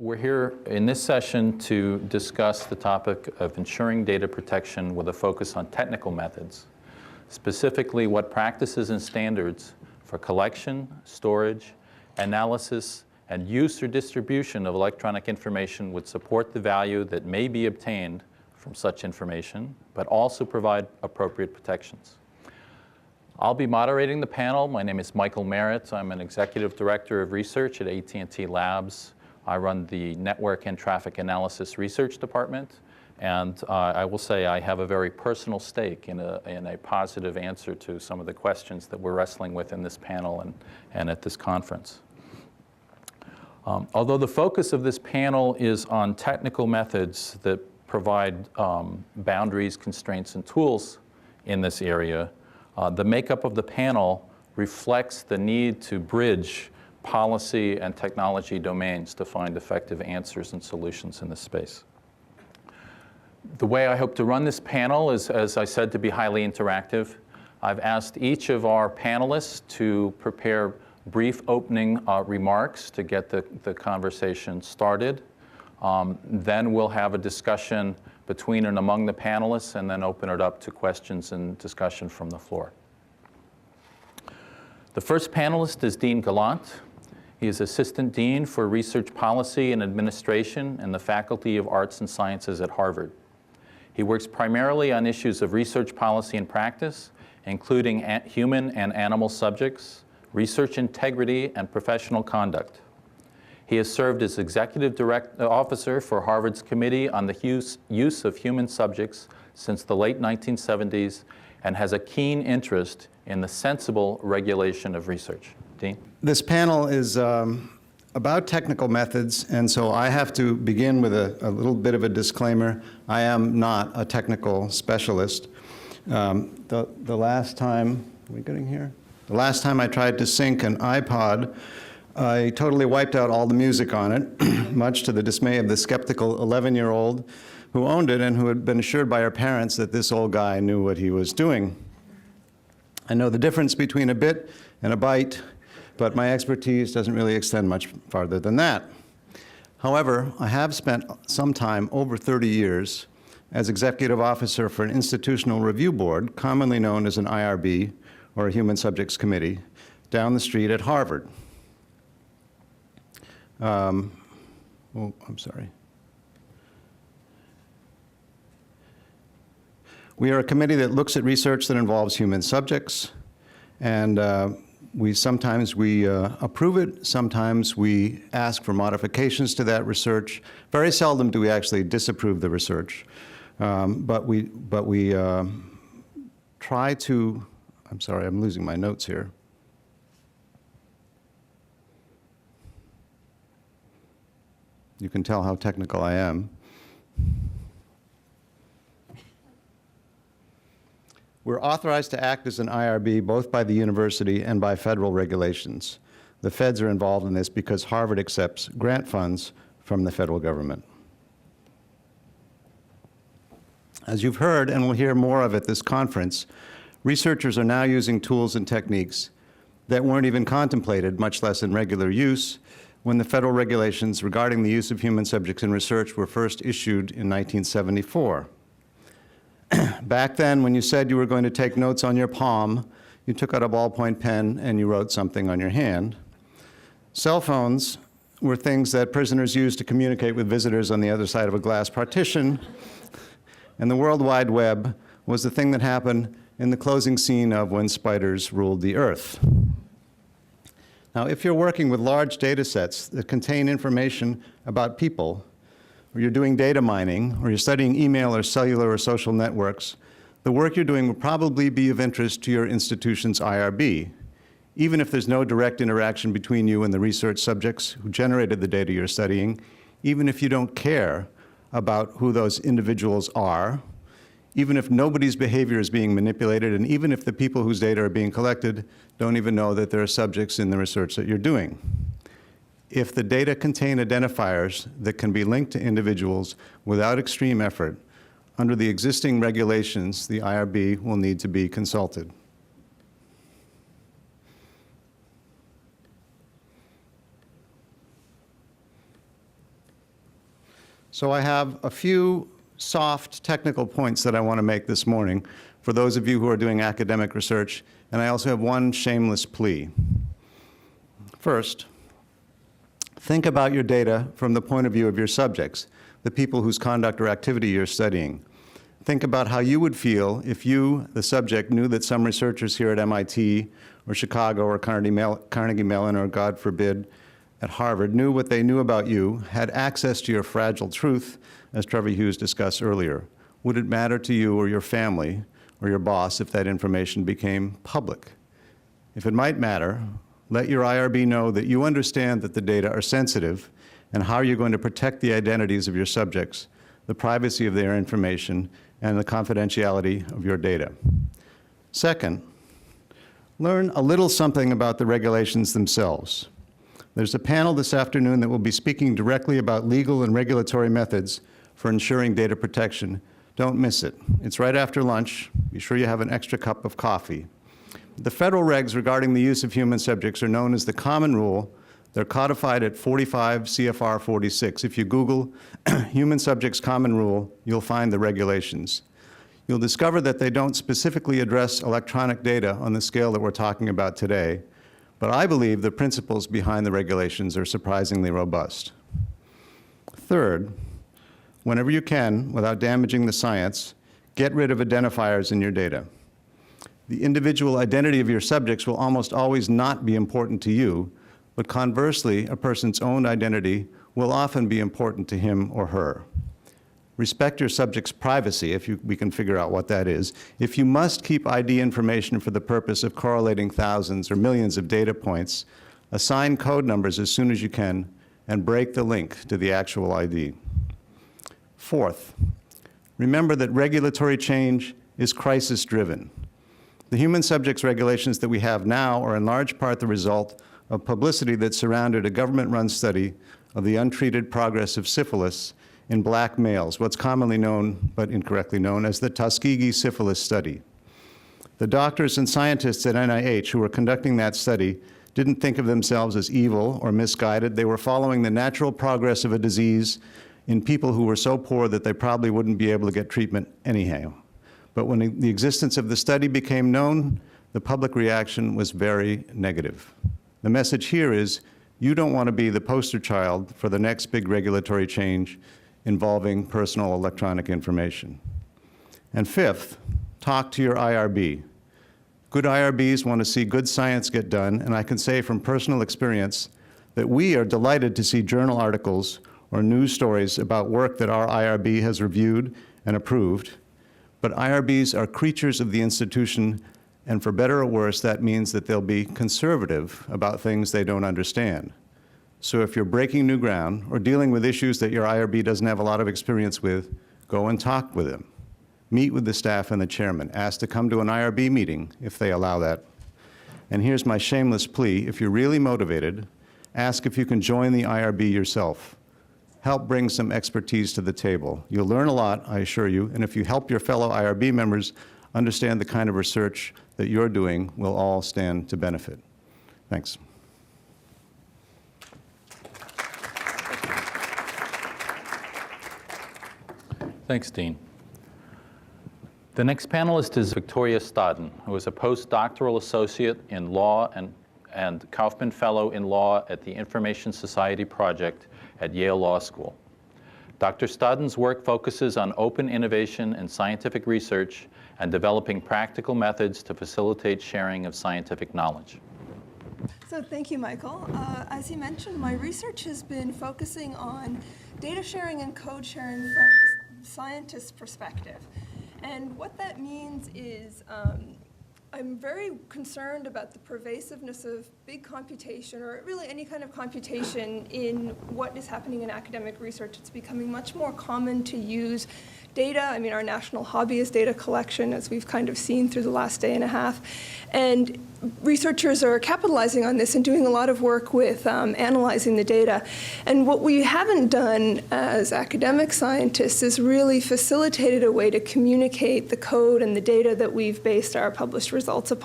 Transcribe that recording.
We're here in this session to discuss the topic of ensuring data protection with a focus on technical methods, specifically what practices and standards for collection, storage, analysis, and use or distribution of electronic information would support the value that may be obtained from such information, but also provide appropriate protections. I'll be moderating the panel. My name is Michael Merritt. I'm an executive director of research at AT&T Labs. I run the Network and Traffic Analysis Research Department, and I will say I have a very personal stake in a positive answer to some of the questions that we're wrestling with in this panel and at this conference. Although the focus of this panel is on technical methods that provide boundaries, constraints, and tools in this area, the makeup of the panel reflects the need to bridge policy and technology domains to find effective answers and solutions in this space. The way I hope to run this panel is, as I said, to be highly interactive. I've asked each of our panelists to prepare brief opening remarks to get the conversation started. Then we'll have a discussion between and among the panelists, and then open it up to questions and discussion from the floor. The first panelist is Dean Gallant. He is Assistant Dean for Research Policy and Administration in the Faculty of Arts and Sciences at Harvard. He works primarily on issues of research policy and practice, including human and animal subjects, research integrity, and professional conduct. He has served as Executive Officer for Harvard's Committee on the Use of Human Subjects since the late 1970s and has a keen interest in the sensible regulation of research. Dean? This panel is about technical methods, and so I have to begin with a little bit of a disclaimer. I am not a technical specialist. The last time, are we getting here? The last time I tried to sync an iPod, I totally wiped out all the music on it, much to the dismay of the skeptical 11-year-old who owned it and who had been assured by her parents that this old guy knew what he was doing. I know the difference between a bit and a byte, but my expertise doesn't really extend much farther than that. However, I have spent some time, over 30 years, as executive officer for an institutional review board, commonly known as an IRB, or a Human Subjects Committee, down the street at Harvard. Oh, I'm sorry. We are a committee that looks at research that involves human subjects, and sometimes we approve it, sometimes we ask for modifications to that research. Very seldom do we actually disapprove the research, but we try to, I'm sorry, I'm losing my notes here. You can tell how technical I am. We're authorized to act as an IRB both by the university and by federal regulations. The feds are involved in this because Harvard accepts grant funds from the federal government. As you've heard, and we'll hear more of at this conference, researchers are now using tools and techniques that weren't even contemplated, much less in regular use, when the federal regulations regarding the use of human subjects in research were first issued in 1974. Back then, when you said you were going to take notes on your palm, you took out a ballpoint pen and you wrote something on your hand. Cell phones were things that prisoners used to communicate with visitors on the other side of a glass partition, and the World Wide Web was the thing that happened in the closing scene of When Spiders Ruled the Earth. Now, if you're working with large data sets that contain information about people, or you're doing data mining, or you're studying email or cellular or social networks, the work you're doing will probably be of interest to your institution's IRB, even if there's no direct interaction between you and the research subjects who generated the data you're studying, even if you don't care about who those individuals are, even if nobody's behavior is being manipulated, and even if the people whose data are being collected don't even know that there are subjects in the research that you're doing. If the data contain identifiers that can be linked to individuals without extreme effort, under the existing regulations, the IRB will need to be consulted. So I have a few soft technical points that I want to make this morning for those of you who are doing academic research, and I also have one shameless plea. First, think about your data from the point of view of your subjects, the people whose conduct or activity you're studying. Think about how you would feel if you, the subject, knew that some researchers here at MIT or Chicago or Carnegie Mellon or, God forbid, at Harvard knew what they knew about you, had access to your fragile truth, as Trevor Hughes discussed earlier. Would it matter to you or your family or your boss if that information became public? If it might matter, let your IRB know that you understand that the data are sensitive and how you're going to protect the identities of your subjects, the privacy of their information, and the confidentiality of your data. Second, learn a little something about the regulations themselves. There's a panel this afternoon that will be speaking directly about legal and regulatory methods for ensuring data protection. Don't miss it. It's right after lunch. Be sure you have an extra cup of coffee. The federal regs regarding the use of human subjects are known as the Common Rule. They're codified at 45 CFR 46. If you Google Human Subjects Common Rule, you'll find the regulations. You'll discover that they don't specifically address electronic data on the scale that we're talking about today, but I believe the principles behind the regulations are surprisingly robust. Third, whenever you can, without damaging the science, get rid of identifiers in your data. The individual identity of your subjects will almost always not be important to you, but conversely, a person's own identity will often be important to him or her. Respect your subject's privacy, if we can figure out what that is. If you must keep ID information for the purpose of correlating thousands or millions of data points, assign code numbers as soon as you can and break the link to the actual ID. Fourth, remember that regulatory change is crisis-driven. The human subjects regulations that we have now are in large part the result of publicity that surrounded a government-run study of the untreated progress of syphilis in black males, what's commonly known, but incorrectly known, as the Tuskegee syphilis study. The doctors and scientists at NIH who were conducting that study didn't think of themselves as evil or misguided. They were following the natural progress of a disease in people who were so poor that they probably wouldn't be able to get treatment anyhow. But when the existence of the study became known, the public reaction was very negative. The message here is, you don't want to be the poster child for the next big regulatory change involving personal electronic information. And fifth, talk to your IRB. Good IRBs want to see good science get done, and I can say from personal experience that we are delighted to see journal articles or news stories about work that our IRB has reviewed and approved. But IRBs are creatures of the institution, and for better or worse, that means that they'll be conservative about things they don't understand. So if you're breaking new ground or dealing with issues that your IRB doesn't have a lot of experience with, go and talk with them. Meet with the staff and the chairman. Ask to come to an IRB meeting if they allow that. And here's my shameless plea. If you're really motivated, ask if you can join the IRB yourself. Help bring some expertise to the table. You'll learn a lot, I assure you, and if you help your fellow IRB members understand the kind of research that you're doing, we'll all stand to benefit. Thanks. Thanks, Dean. The next panelist is Victoria Stodden, who is a postdoctoral associate in law and Kauffman Fellow in Law at the Information Society Project at Yale Law School. Dr. Stodden's work focuses on open innovation and scientific research and developing practical methods to facilitate sharing of scientific knowledge. So thank you, Michael. As you mentioned, my research has been focusing on data sharing and code sharing from a scientist's perspective. And what that means is I'm very concerned about the pervasiveness of big computation, or really any kind of computation, in what is happening in academic research. It's becoming much more common to use data. I mean, our national hobby is data collection, as we've kind of seen through the last day and a half. And researchers are capitalizing on this and doing a lot of work with analyzing the data. And what we haven't done as academic scientists is really facilitated a way to communicate the code and the data that we've based our published results upon.